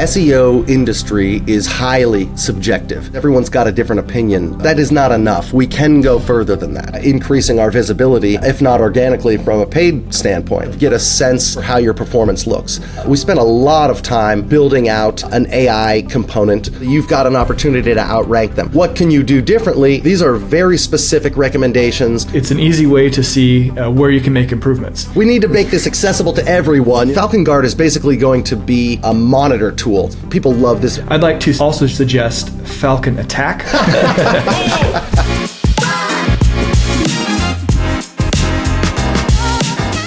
SEO industry is highly subjective. Everyone's got a different opinion. That is not enough. We can go further than that, increasing our visibility, if not organically from a paid standpoint. Get a sense for how your performance looks. We spent a lot of time building out an AI component. You've got an opportunity to outrank them. What can you do differently? These are very specific recommendations. It's an easy way to see where you can make improvements. We need to make this accessible to everyone. Falcon Guard is basically going to be a monitor tool. People love this. I'd like to also suggest Falcon Attack.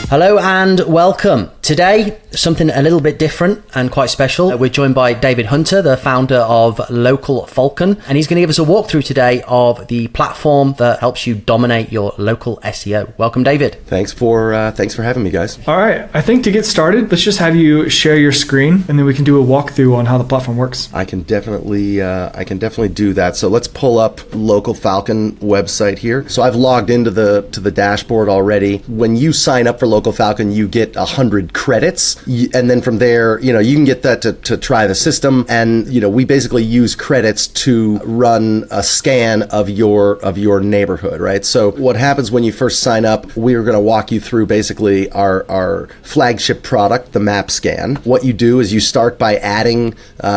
Hello and welcome. Today, something a little bit different and quite special. We're joined by David Hunter, the founder of Local Falcon, and he's going to give us a walkthrough today of the platform that helps you dominate your local SEO. Welcome, David. Thanks for having me, guys. All right. I think to get started, let's just have you share your screen, and then we can do a walkthrough on how the platform works. I can definitely do that. So let's pull up Local Falcon website here. So I've logged into the dashboard already. When you sign up for Local Falcon, you get 100 credits, and then from there, you can get that to try the system. And we basically use credits to run a scan of your neighborhood, right? So what happens when you first sign up? We're going to walk you through basically our flagship product, the map scan. What you do is you start by adding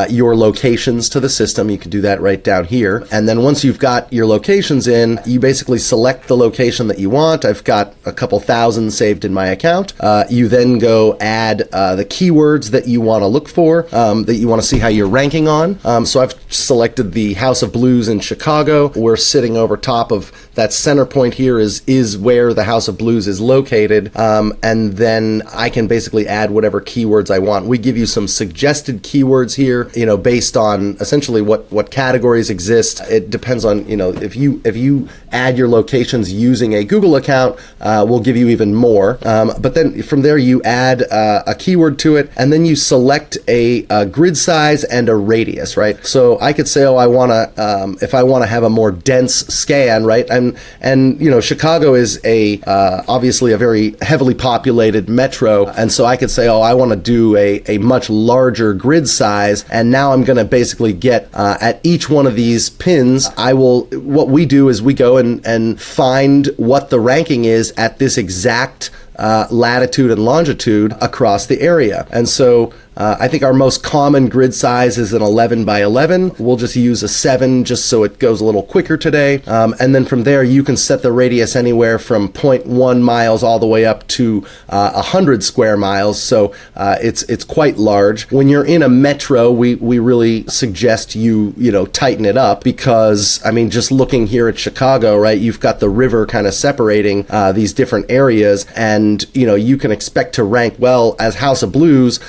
your locations to the system. You can do that right down here, and then once you've got your locations in, you basically select the location that you want. I've got a couple thousand saved in my account. You then go add the keywords that you want to look for, that you want to see how you're ranking on. So I've selected the House of Blues in Chicago. We're sitting over top of that center point here is where the House of Blues is located. And then I can basically add whatever keywords I want. We give you some suggested keywords here, based on essentially what categories exist. It depends on, if you add your locations using a Google account, we'll give you even more. But then from there you add a keyword to it, and then you select a grid size and a radius, right? So I could say, if I want to have a more dense scan, right? And Chicago is obviously a very heavily populated metro, and so I could say, I want to do a much larger grid size, and now I'm going to basically get at each one of these pins. What we do is we go and find what the ranking is at this exact latitude and longitude across the area. And so I think our most common grid size is an 11 by 11. We'll just use a 7 just so it goes a little quicker today. And then from there, you can set the radius anywhere from 0.1 miles all the way up to 100 square miles. So it's quite large. When you're in a metro, we really suggest you tighten it up, because just looking here at Chicago, right, you've got the river kind of separating these different areas, and you can expect to rank well as House of Blues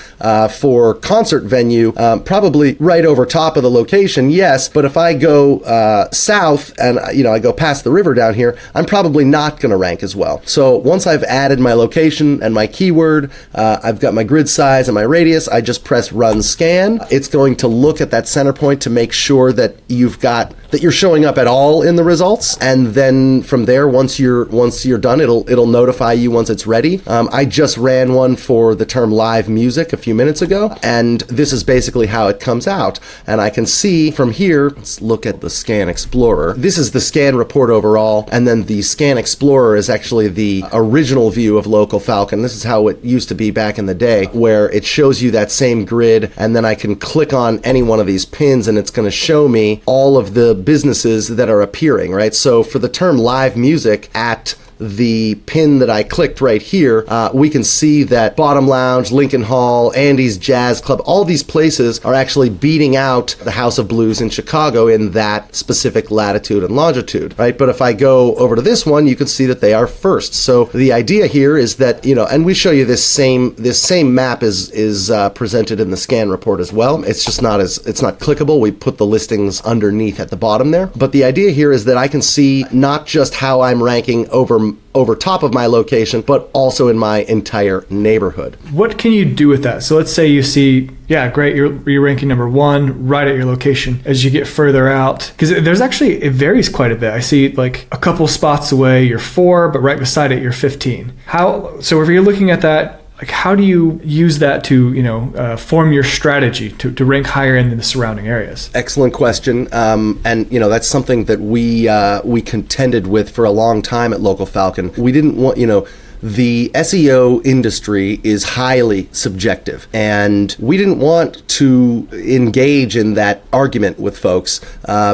for concert venue, probably right over top of the location, yes. But if I go south and I go past the river down here, I'm probably not going to rank as well. So once I've added my location and my keyword, I've got my grid size and my radius, I just press run scan. It's going to look at that center point to make sure that you're showing up at all in the results, and then from there, once you're done, it'll notify you once it's ready. I just ran one for the term live music a few minutes ago, and this is basically how it comes out. And I can see from here, let's look at the Scan Explorer. This is the scan report overall, and then the Scan Explorer is actually the original view of Local Falcon. This is how it used to be back in the day, where it shows you that same grid, and then I can click on any one of these pins, and it's going to show me all of the businesses that are appearing, right? So for the term live music, at the pin that I clicked right here, we can see that Bottom Lounge, Lincoln Hall, Andy's Jazz Club, all these places are actually beating out the House of Blues in Chicago in that specific latitude and longitude, right? But if I go over to this one, you can see that they are first. So the idea here is that, and we show you this same map is presented in the scan report as well. It's just it's not clickable. We put the listings underneath at the bottom there. But the idea here is that I can see not just how I'm ranking over top of my location, but also in my entire neighborhood. What can you do with that? So let's say you see, yeah, great, you're ranking number 1 right at your location. As you get further out, because it varies quite a bit. I see like a couple spots away, you're 4, but right beside it, you're 15. So if you're looking at that Like, how do you use that to, form your strategy to rank higher in the surrounding areas? Excellent question. And that's something that we contended with for a long time at Local Falcon. We didn't want, the SEO industry is highly subjective, and we didn't want to engage in that argument with folks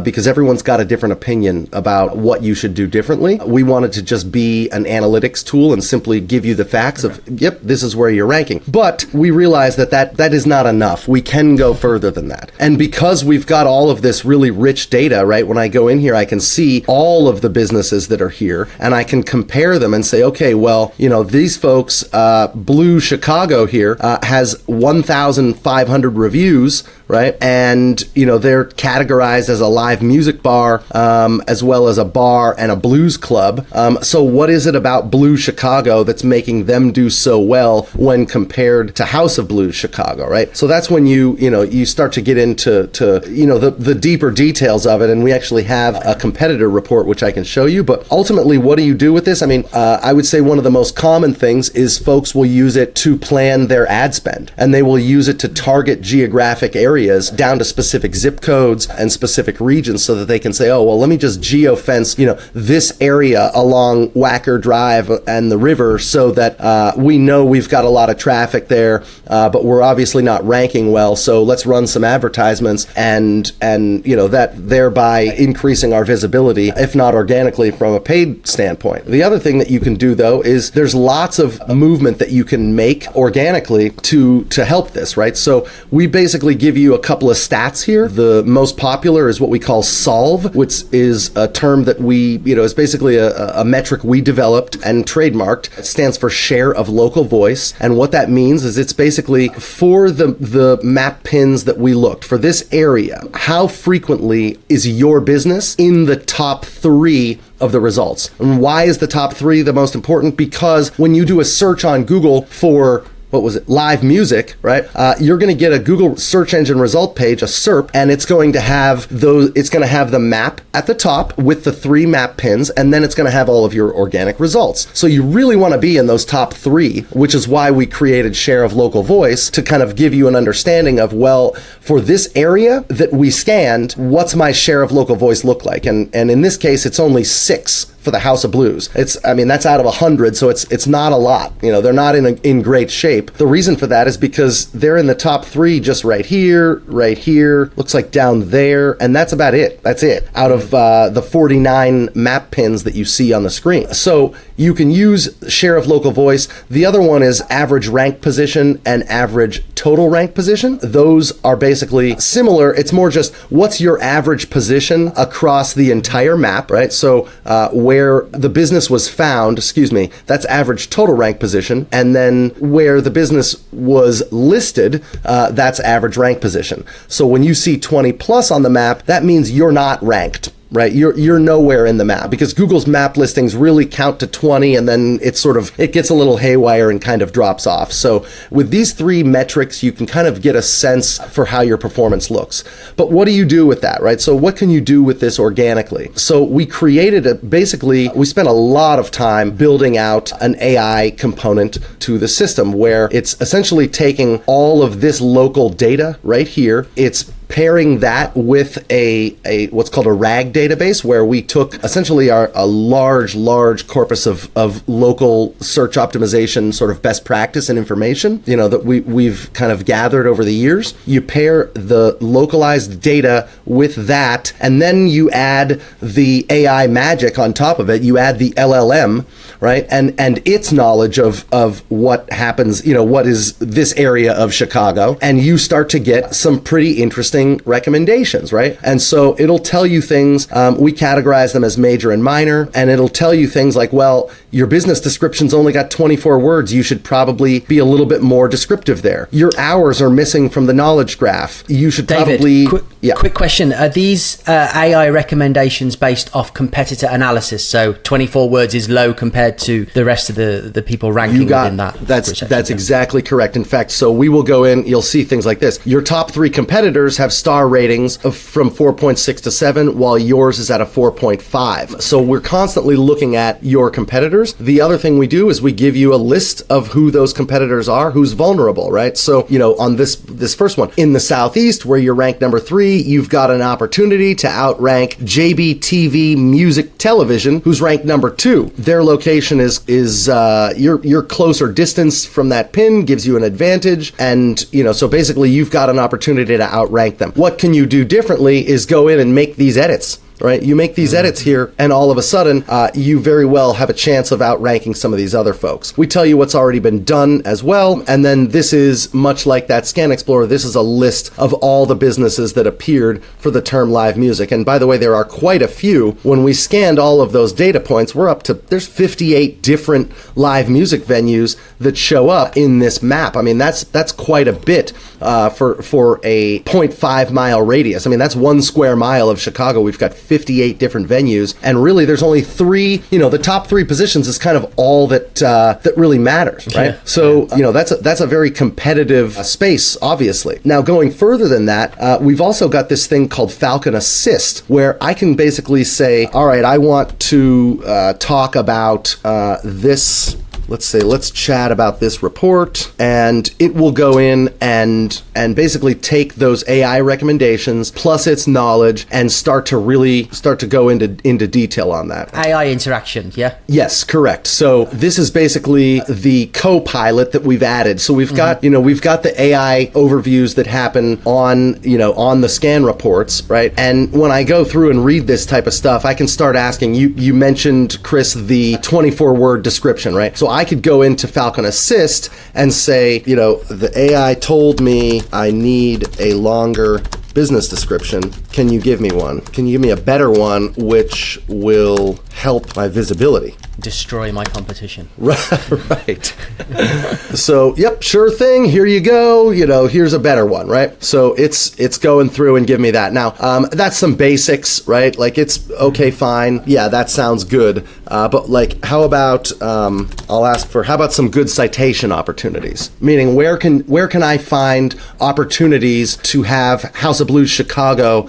because everyone's got a different opinion about what you should do differently. We wanted to just be an analytics tool and simply give you the facts of, yep, this is where you're ranking. But we realized that is not enough. We can go further than that. And because we've got all of this really rich data, right, when I go in here, I can see all of the businesses that are here, and I can compare them and say, okay, well, these folks, Blue Chicago here has 1,500 reviews, right? And, they're categorized as a live music bar, as well as a bar and a blues club. So what is it about Blue Chicago that's making them do so well when compared to House of Blues Chicago, right? So that's when you start to get into the deeper details of it. And we actually have a competitor report, which I can show you. But ultimately, what do you do with this? I mean, I would say one of the most common things is folks will use it to plan their ad spend, and they will use it to target geographic areas down to specific zip codes and specific regions so that they can say, oh, well, let me just geofence, this area along Wacker Drive and the river so that we know we've got a lot of traffic there, but we're obviously not ranking well. So let's run some advertisements and that thereby increasing our visibility, if not organically from a paid standpoint. The other thing that you can do though is there's lots of movement that you can make organically to help this, right? So we basically give you a couple of stats here. The most popular is what we call solve, which is a term that we, is basically a metric we developed and trademarked. It stands for share of local voice. And what that means is it's basically for the map pins that we looked for this area, how frequently is your business in the top 3 of the results? And why is the top 3 the most important? Because when you do a search on Google for live music, right? You're going to get a Google search engine result page, a SERP, and it's going to have the map at the top with the 3 map pins, and then it's going to have all of your organic results. So you really want to be in those top 3, which is why we created share of local voice to kind of give you an understanding of, well, for this area that we scanned, what's my share of local voice look like? And in this case, it's only 6 for the House of Blues. That's out of 100, so it's not a lot. They're not in great shape. The reason for that is because they're in the top 3 just right here, looks like down there, and that's about it. That's it out of the 49 map pins that you see on the screen. So you can use share of local voice. The other one is average rank position and average total rank position. Those are basically similar. It's more just what's your average position across the entire map, right? So where the business was found, that's average total rank position. And then where the business was listed, that's average rank position. So when you see 20 plus on the map, that means you're not ranked. Right, you're nowhere in the map because Google's map listings really count to 20, and then it gets a little haywire and kind of drops off. So with these 3 metrics, you can kind of get a sense for how your performance looks. But what do you do with that, right? So what can you do with this organically? So we created we spent a lot of time building out an AI component to the system where it's essentially taking all of this local data right here. It's pairing that with a what's called a RAG database, where we took essentially a large corpus of local search optimization sort of best practice and information, that we've kind of gathered over the years. You pair the localized data with that, and then you add the AI magic on top of it. You add the LLM, right? And its knowledge of what happens, what is this area of Chicago, and you start to get some pretty interesting recommendations, right? And so it'll tell you things, we categorize them as major and minor, and it'll tell you things like, well, your business description's only got 24 words. You should probably be a little bit more descriptive there. Your hours are missing from the knowledge graph. You should David, quick question. Are these AI recommendations based off competitor analysis? So 24 words is low compared to the rest of the people ranking within that. That's exactly correct. In fact, so we will go in, you'll see things like this. Your top 3 competitors have have star ratings from 4.6 to 7, while yours is at a 4.5. So we're constantly looking at your competitors. The other thing we do is we give you a list of who those competitors are, who's vulnerable, right? So, on this first one, in the Southeast, where you're ranked number 3, you've got an opportunity to outrank JBTV Music Television, who's ranked number 2. Their location is your closer distance from that pin gives you an advantage, and so basically you've got an opportunity to outrank them. What can you do differently is go in and make these edits. Right? You make these edits here, and all of a sudden, you very well have a chance of outranking some of these other folks. We tell you what's already been done as well, and then this is much like that Scan Explorer. This is a list of all the businesses that appeared for the term live music. And by the way, there are quite a few. When we scanned all of those data points, there's 58 different live music venues that show up in this map. I mean, that's quite a bit for a 0.5 mile radius. I mean, that's 1 square mile of Chicago. We've got 58 different venues, and really there's only 3, the top 3 positions is kind of all that really matters, right? Yeah. So, that's a very competitive space, obviously. Now, going further than that, we've also got this thing called Falcon Assist, where I can basically say, all right, I want to talk about this. Let's chat about this report, and it will go in and basically take those AI recommendations plus its knowledge and start to go into detail on that. AI interaction, yeah? Yes, correct. So this is basically the co-pilot that we've added. So we've got the AI overviews that happen on the scan reports, right? And when I go through and read this type of stuff, I can start asking you mentioned, Chris, the 24-word description, right? So I could go into Falcon Assist and say, the AI told me I need a longer business description. Can you give me one? Can you give me a better one which will help my visibility? Destroy my competition. Right. So, yep, sure thing. Here you go. Here's a better one, right? So it's going through and give me that. Now, that's some basics, right? Like, it's okay, fine. Yeah, that sounds good. But how about I'll ask for how about some good citation opportunities? Meaning, where can I find opportunities to have House of Blues Chicago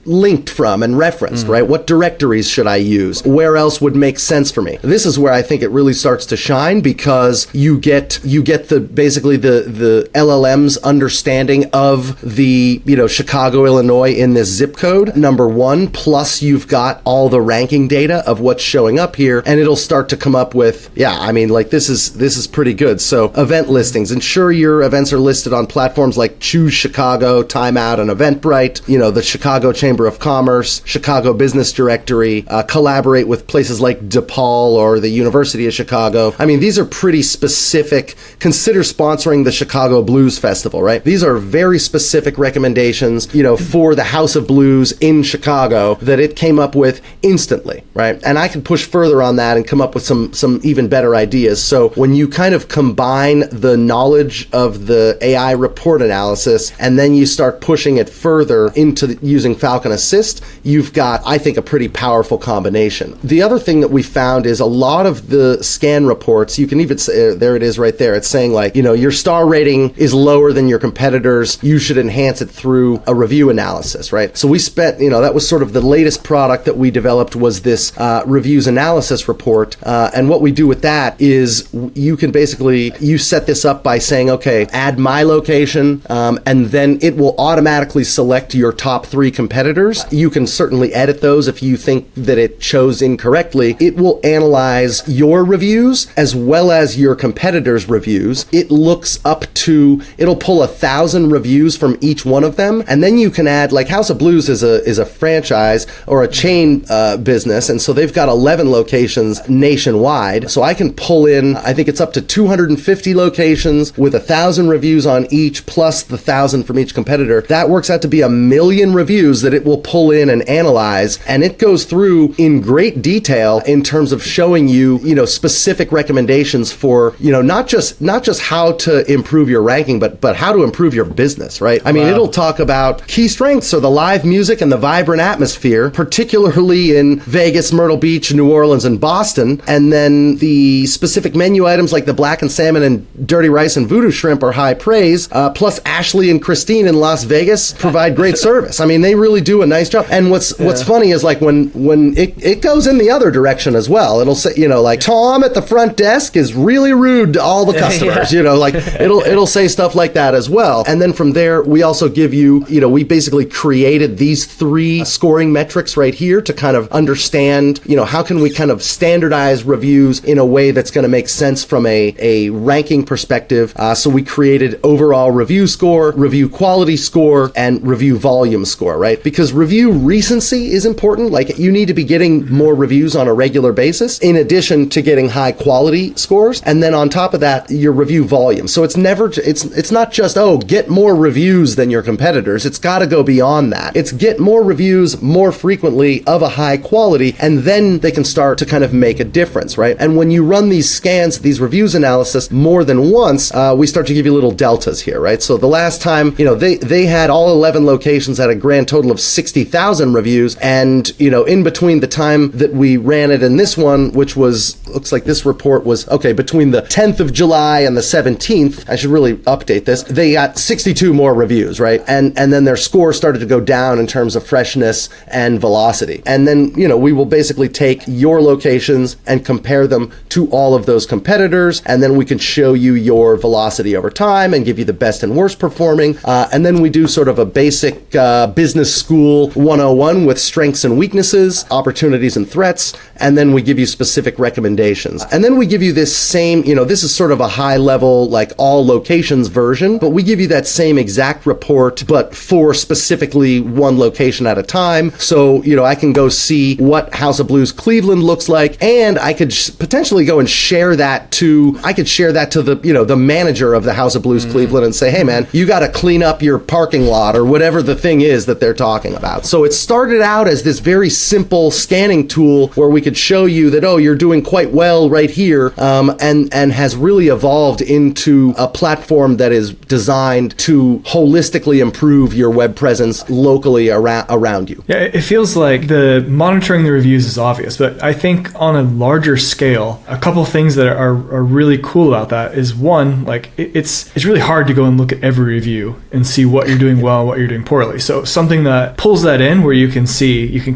linked from and referenced, right? What directories should I use? Where else would make sense for me? This is where I think it really starts to shine, because you get basically the LLM's understanding of the Chicago, Illinois in this zip code, number 1, plus you've got all the ranking data of what's showing up here, and it'll start to come up with, this is pretty good. So event listings, ensure your events are listed on platforms like Choose Chicago, Time Out, and Eventbrite, the Chicago Chamber of Commerce, Chicago Business Directory, collaborate with places like DePaul or the University of Chicago. I mean, these are pretty specific. Consider sponsoring the Chicago Blues Festival, right? These are very specific recommendations, for the House of Blues in Chicago that it came up with instantly, right? And I can push further on that and come up with some even better ideas. So when you kind of combine the knowledge of the AI report analysis and then you start pushing it further into using Falcon Assist, you've got, I think, a pretty powerful combination. The other thing that we found is a lot of the scan reports, you can even say, there it is right there, it's saying your star rating is lower than your competitors, you should enhance it through a review analysis, right? So we spent, that was sort of the latest product that we developed, was this reviews analysis report, and what we do with that is you can basically, you set this up by saying, okay, add my location, and then it will automatically select your top 3 competitors. You can certainly edit those if you think that it chose incorrectly. It will analyze your reviews as well as your competitors' reviews. It'll pull 1,000 reviews from each one of them, and then you can add, House of Blues is a franchise or a chain business, and so they've got 11 locations nationwide. So I can pull in, I think it's up to 250 locations with 1,000 reviews on each, plus the 1,000 from each competitor. That works out to be 1 million reviews that it will pull in and analyze, and it goes through in great detail in terms of showing you, specific recommendations for, not just how to improve your ranking, but how to improve your business, right? I mean, it'll talk about key strengths are the live music and the vibrant atmosphere, particularly in Vegas, Myrtle Beach, New Orleans, and Boston. And then the specific menu items like the blackened salmon and dirty rice and voodoo shrimp are high praise. Plus Ashley and Christine in Las Vegas provide great service. I mean, they really do a nice job. And what's funny is like when it goes in the other direction as well. It'll say, like Tom at the front desk is really rude to all the customers, like it'll say stuff like that as well. And then from there, we also give you, we basically created these 3 scoring metrics right here to kind of understand, how can we kind of standardize reviews in a way that's going to make sense from a ranking perspective. So we created overall review score, review quality score, and review volume score, right? Because review recency is important. Like you need to be getting more reviews on a regular basis in addition to getting high quality scores. And then on top of that, your review volume. So it's not just, get more reviews than your competitors. It's got to go beyond that. It's get more reviews more frequently of a high quality, and then they can start to kind of make a difference, right? And when you run these scans, these reviews analysis more than once, we start to give you little deltas here, right? So the last time, they had all 11 locations at a grand total of 60,000 reviews. And, in between the time that we ran it and this one, which looks like this report was, between the 10th of July and the 17th, I should really update this, they got 62 more reviews, right? And then their score started to go down in terms of freshness and velocity. And then, we will basically take your locations and compare them to all of those competitors. And then we can show you your velocity over time and give you the best and worst performing. And then we do sort of a basic business school 101 with strengths and weaknesses, opportunities and threats. And then we give you specific recommendations. And then we give you this same, this is sort of a high level, like all locations version, but we give you that same exact report, but for specifically one location at a time. So, I can go see what House of Blues Cleveland looks like, and I could potentially go and share that to the, the manager of the House of Blues Cleveland and say, hey man, you got to clean up your parking lot or whatever the thing is that they're talking about. So it started out as this very simple scanning tool where we could show you that, you're doing quite well right here, and has really evolved into a platform that is designed to holistically improve your web presence locally around you. Yeah, it feels like the monitoring the reviews is obvious, but I think on a larger scale, a couple things that are really cool about that is one, like it's really hard to go and look at every review and see what you're doing well and what you're doing poorly. So something that pulls that in where you can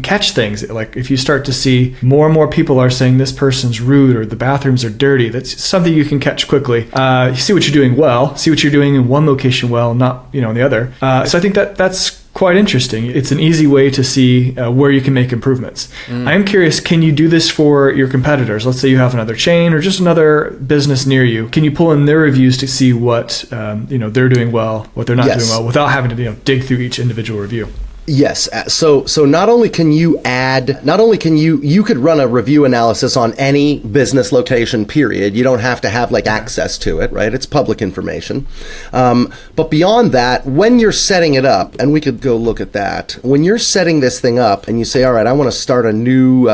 catch things. Like if you start to see more and more people are saying this person's rude or the bathrooms are dirty, that's something you can catch quickly. You see what you're doing well, see what you're doing in one location well, not in the other. So I think that's quite interesting. It's an easy way to see where you can make improvements. I am curious, can you do this for your competitors? Let's say you have another chain or just another business near you. Can you pull in their reviews to see what they're doing well, what they're not doing well, without having to dig through each individual review? Yes. So not only can you could run a review analysis on any business location, period. You don't have to have access to it, right? It's public information. But beyond that, when you're setting it up, and we could go look at that, when you're setting this thing up and you say, all right, I want to start a new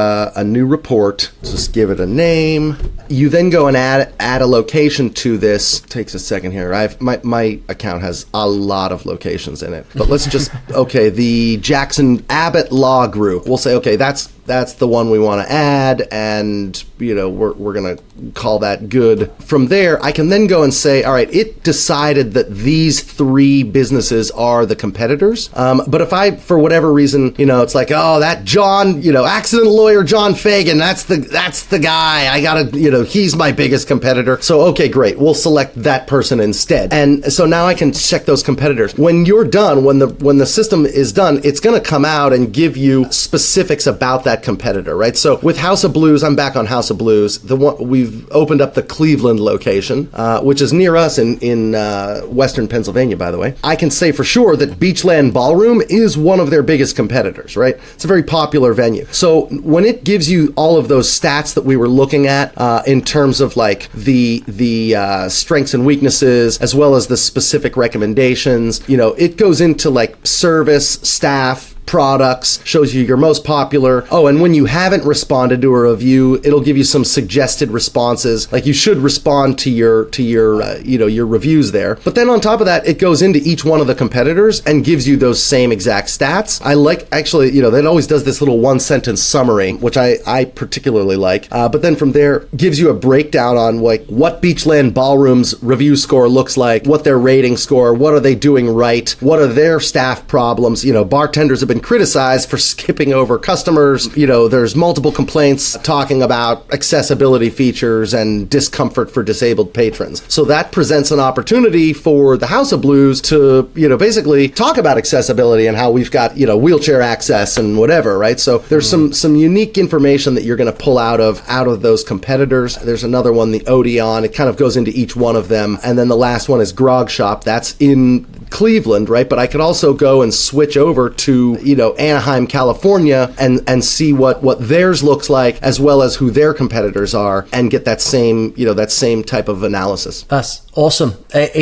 report, just give it a name. You then go and add a location to this. It takes a second here. My account has a lot of locations in it, but let's just, the Jackson Abbott Law Group. We'll say, that's the one we want to add, and we're going to call that good. From there, I can then go and say, all right, it decided that these 3 businesses are the competitors. But if I, for whatever reason, it's like, that John, accident lawyer John Fagan, that's the guy. I gotta, he's my biggest competitor. So okay, great, we'll select that person instead. And so now I can check those competitors. When you're done, when the system is done, it's going to come out and give you specifics about that competitor, right? So with House of Blues, I'm back on House of Blues. The one we've opened up the Cleveland location, which is near us in Western Pennsylvania, by the way. I can say for sure that Beachland Ballroom is one of their biggest competitors, right? It's a very popular venue. So when it gives you all of those stats that we were looking at in terms of the strengths and weaknesses, as well as the specific recommendations, it goes into service, staff, products, shows you your most popular. Oh, and when you haven't responded to a review, it'll give you some suggested responses. Like you should respond to your reviews there. But then on top of that, it goes into each one of the competitors and gives you those same exact stats. I like, actually, that always does this little one sentence summary, which I particularly like. But then from there, gives you a breakdown on like what Beachland Ballroom's review score looks like, what their rating score, what are they doing right, what are their staff problems. Bartenders have been criticized for skipping over customers. There's multiple complaints talking about accessibility features and discomfort for disabled patrons. So that presents an opportunity for the House of Blues to, basically talk about accessibility and how we've got, wheelchair access and whatever, right? So there's some unique information that you're going to pull out of those competitors. There's another one, the Odeon. It kind of goes into each one of them. And then the last one is Grog Shop. That's in Cleveland, right? But I could also go and switch over to, Anaheim, California and see what theirs looks like, as well as who their competitors are, and get that same type of analysis. That's awesome.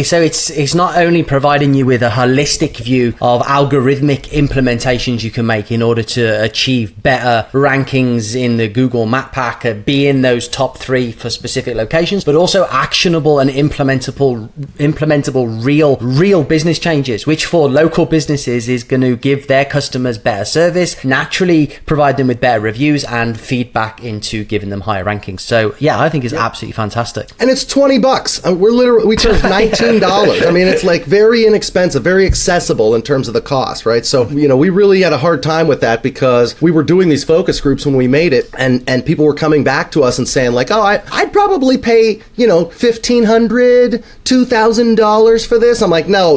So it's not only providing you with a holistic view of algorithmic implementations you can make in order to achieve better rankings in the Google Map Pack, be in those top 3 for specific locations, but also actionable and implementable real business changes, which for local businesses is going to give their customers better service, naturally provide them with better reviews and feedback into giving them higher rankings. So yeah, I think it's absolutely fantastic. And it's $20. We charge $19. I mean, it's like very inexpensive, very accessible in terms of the cost, right? So, we really had a hard time with that because we were doing these focus groups when we made it, and people were coming back to us and saying like, oh, I'd probably pay, $1,500, $2,000 for this. I'm like, no,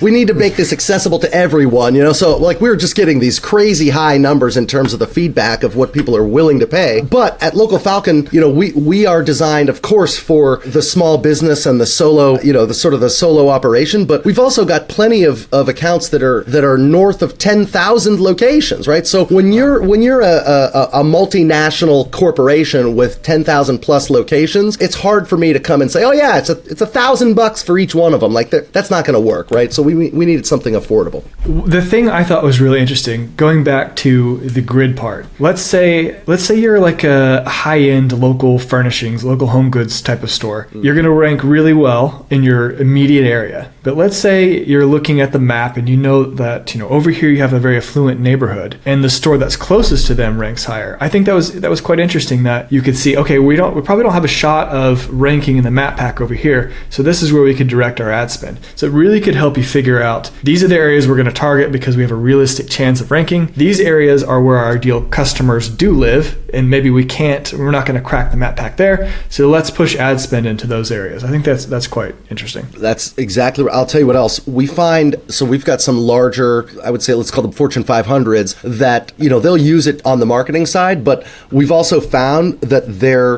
we need to make this accessible to everyone, So like we were just getting these crazy high numbers in terms of the feedback of what people are willing to pay. But at Local Falcon, we are designed, of course, for the small business and the solo, the solo operation. But we've also got plenty of accounts that are north of 10,000 locations, right? So when you're a multinational corporation with 10,000 plus locations, it's hard for me to come and say, oh yeah, it's $1,000 for each one of them. Like that's not going to work, right? So we needed something affordable. The thing I thought was really interesting, going back to the grid part. Let's say you're like a high-end local furnishings, local home goods type of store. You're going to rank really well in your immediate area. But let's say you're looking at the map and you know that, over here you have a very affluent neighborhood and the store that's closest to them ranks higher. I think that was quite interesting that you could see, okay, we probably don't have a shot of ranking in the map pack over here. So this is where we could direct our ad spend. So it really could help you figure out, these are the areas we're going to target because we have a realistic chance of ranking. These areas are where our ideal customers do live, and maybe we're not going to crack the map pack there. So let's push ad spend into those areas. I think that's quite interesting. That's exactly right. I'll tell you what else. We find, so we've got some larger, I would say, let's call them Fortune 500s that, they'll use it on the marketing side, but we've also found that their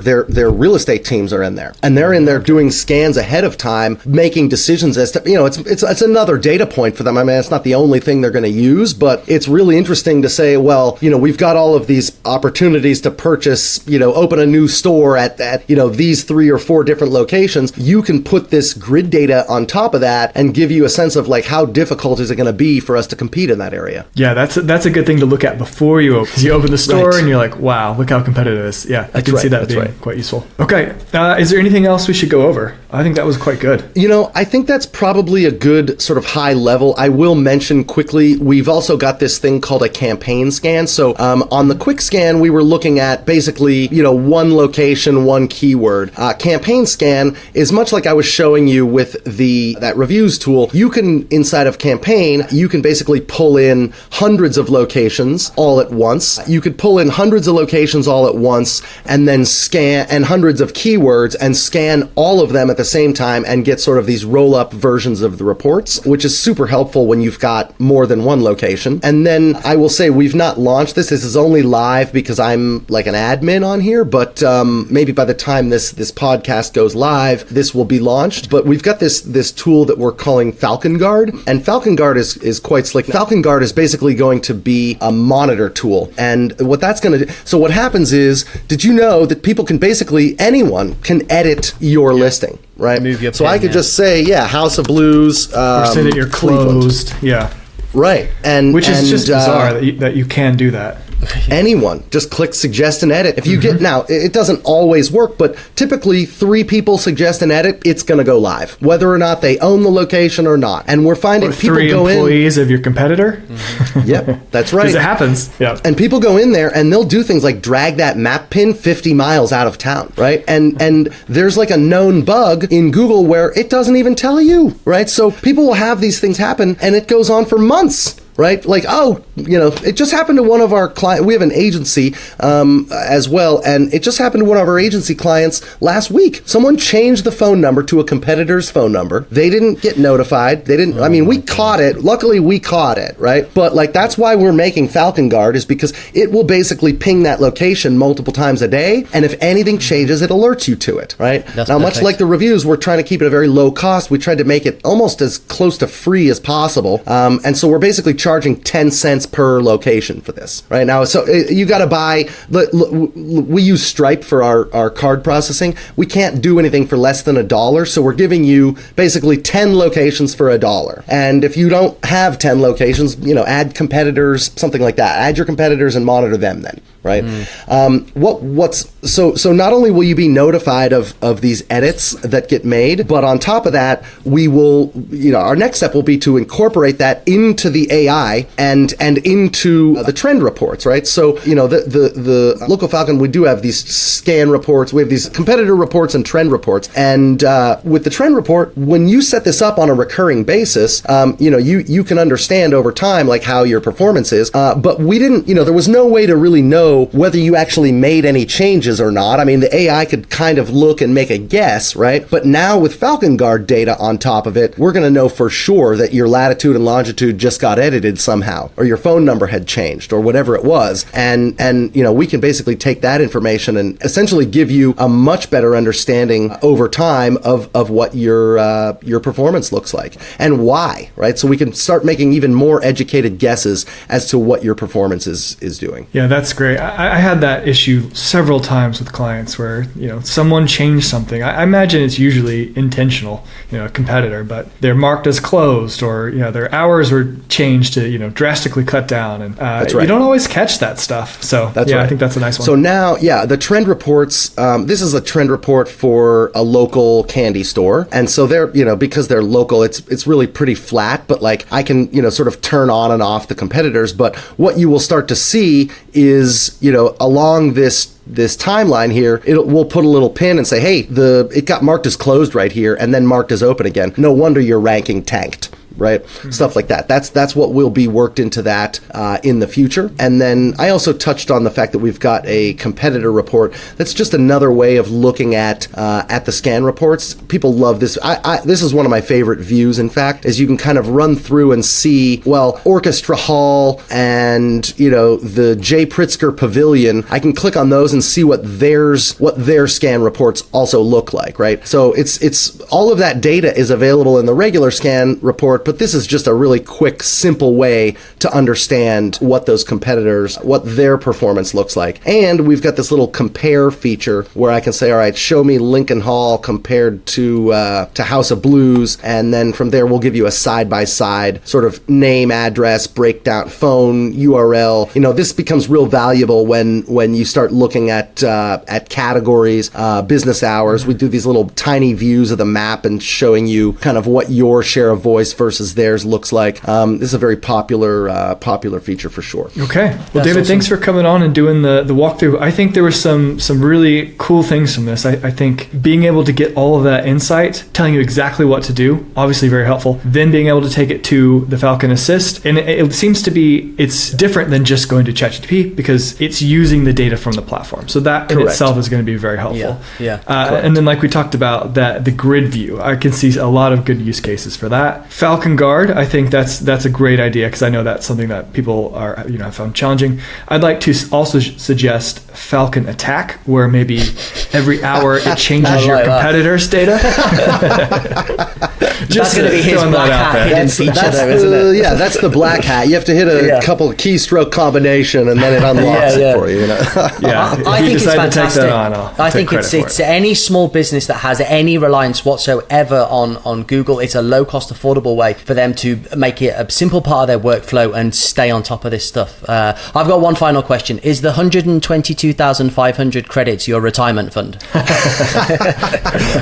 real estate teams are in there, and they're in there doing scans ahead of time, making decisions as to, it's another data point for them. I mean, it's not the only thing they're going to use, but it's really interesting to say, well, we've got all of these opportunities to purchase, open a new store at these 3 or 4 different locations. You can put this grid data on top of that and give you a sense of like how difficult is it going to be for us to compete in that area. Yeah, that's a good thing to look at before you open. You open the store right. And you're like, wow, look how competitive it is. Yeah, I can see that being quite useful. Okay, is there anything else we should go over? I think that was quite good. I think that's probably a good sort of high level. I will mention quickly, we've also got this thing called a campaign scan. So on the quick scan, we were looking at basically, one location, one keyword. Campaign scan is much like I was showing you with that reviews tool. You can, inside of campaign, you can basically pull in hundreds of locations all at once. You could pull in hundreds of locations all at once and then scan, and hundreds of keywords, and scan all of them at the same time and get sort of these roll-up versions of the reports, which is super helpful when you've got more than one location. And then I will say we've not launched this. This is only live because I'm like an admin on here, but maybe by the time this podcast goes live, this will be launched. But we've got this tool that we're calling Falcon Guard, and Falcon Guard is quite slick. Falcon Guard is basically going to be a monitor tool, and what that's going to do, so what happens is, did you know that anyone can edit your listing, right? Move your so pin, I could just say, House of Blues, or say that you're closed. Cleveland. Yeah. Right. And which is just bizarre that you can do that. Anyone just click suggest and edit. If you get, now it doesn't always work, but typically 3 people suggest and edit, it's going to go live, whether or not they own the location or not. And we're finding or people 3 go in. employees of your competitor. Yep, that's right. Because it happens. Yeah. And people go in there and they'll do things like drag that map pin 50 miles out of town, right? And there's like a known bug in Google where it doesn't even tell you, right? So people will have these things happen and it goes on for months. Right? Like, it just happened to one of our clients. We have an agency as well, and it just happened to one of our agency clients last week. Someone changed the phone number to a competitor's phone number. They didn't get notified. We caught it. Luckily, we caught it, right? But like, that's why we're making Falcon Guard, is because it will basically ping that location multiple times a day, and if anything changes, it alerts you to it, right? That's now, perfect. much like the reviews, we're trying to keep it a very low cost. We tried to make it almost as close to free as possible, and so we're basically charging 10 cents per location for this right now. So you got to buy, we use Stripe for our card processing. We can't do anything for less than $1. So we're giving you basically 10 locations for $1. And if you don't have 10 locations, add competitors, something like that. Add your competitors and monitor them then. Right. So not only will you be notified of these edits that get made, but on top of that, we will, our next step will be to incorporate that into the AI and into the trend reports, right? So, the Local Falcon, we do have these scan reports, we have these competitor reports and trend reports. And with the trend report, when you set this up on a recurring basis, you can understand over time, like how your performance is. But we didn't, there was no way to really know whether you actually made any changes or not. I mean, the AI could kind of look and make a guess, right? But now with Falcon Guard data on top of it, we're going to know for sure that your latitude and longitude just got edited somehow, or your phone number had changed, or whatever it was. And we can basically take that information and essentially give you a much better understanding over time of what your performance looks like and why, right? So we can start making even more educated guesses as to what your performance is doing. Yeah, that's great. I had that issue several times with clients where, someone changed something. I imagine it's usually intentional, a competitor, but they're marked as closed, or, their hours were changed to, drastically cut down. And that's right. You don't always catch that stuff. So that's right. I think that's a nice one. So now, the trend reports, this is a trend report for a local candy store. And so they're, because they're local, it's really pretty flat, but like I can, sort of turn on and off the competitors. But what you will start to see is, along this timeline here, we'll put a little pin and say, hey, it got marked as closed right here and then marked as open again. No wonder your ranking tanked. Right? Mm-hmm. Stuff like that. That's what will be worked into that in the future. And then I also touched on the fact that we've got a competitor report. That's just another way of looking at the scan reports. People love this. This is one of my favorite views, in fact, is you can kind of run through and see, Orchestra Hall and, the J. Pritzker Pavilion. I can click on those and see what their scan reports also look like, right? So it's all of that data is available in the regular scan report, but this is just a really quick, simple way to understand what those competitors, what their performance looks like. And we've got this little compare feature where I can say, all right, show me Lincoln Hall compared to House of Blues. And then from there, we'll give you a side-by-side sort of name, address, breakdown, phone, URL. This becomes real valuable when you start looking at categories, business hours. We do these little tiny views of the map and showing you kind of what your share of voice versus theirs looks like. This is a very popular feature for sure. Okay. Well, David, thanks for coming on and doing the walkthrough. I think there were some really cool things from this. I think being able to get all of that insight, telling you exactly what to do, obviously very helpful. Then being able to take it to the Falcon Assist. And it seems to be, it's different than just going to ChatGPT because it's using the data from the platform. So that in itself is going to be very helpful. Yeah. And then like we talked about, the grid view, I can see a lot of good use cases for that. Falcon Guard, I think that's a great idea because I know that's something that people are have found challenging. I'd like to also suggest Falcon Attack, where maybe every hour it changes your competitor's data. That's going to be his black hat hidden feature, though, isn't it? Yeah, that's the black hat. You have to hit a couple of keystroke combination, and then it unlocks it for you. I think it's fantastic. I think it's any small business that has any reliance whatsoever on Google. It's a low-cost, affordable way way for them to make it a simple part of their workflow and stay on top of this stuff. I've got one final question. Is the 122,500 credits your retirement fund?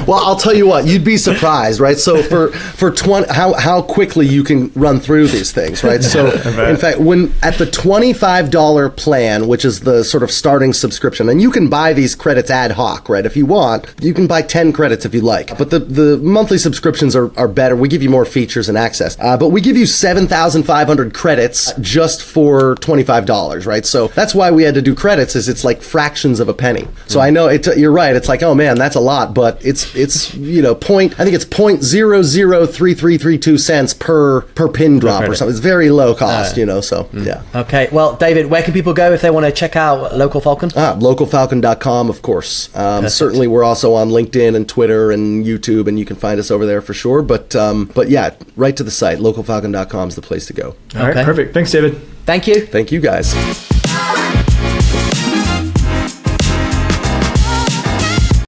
Well, I'll tell you what, you'd be surprised, right? So for 20, how quickly you can run through these things, right? So in fact, when at the $25 plan, which is the sort of starting subscription, and you can buy these credits ad hoc, right? If you want, you can buy 10 credits if you like. But the monthly subscriptions are better. We give you more features and access. But we give you 7,500 credits just for $25, right? So that's why we had to do credits, is it's like fractions of a penny. So I know you're right. It's like, oh man, that's a lot, but it's I think it's 0.003332 cents per pin drop or something. It's very low cost, so yeah. Okay. Well, David, where can people go if they want to check out Local Falcon? Localfalcon.com, of course. Certainly we're also on LinkedIn and Twitter and YouTube, and you can find us over there for sure. But yeah, right to the site. Localfalcon.com is the place to go. All right, perfect. Thanks, David. Thank you. Thank you, guys.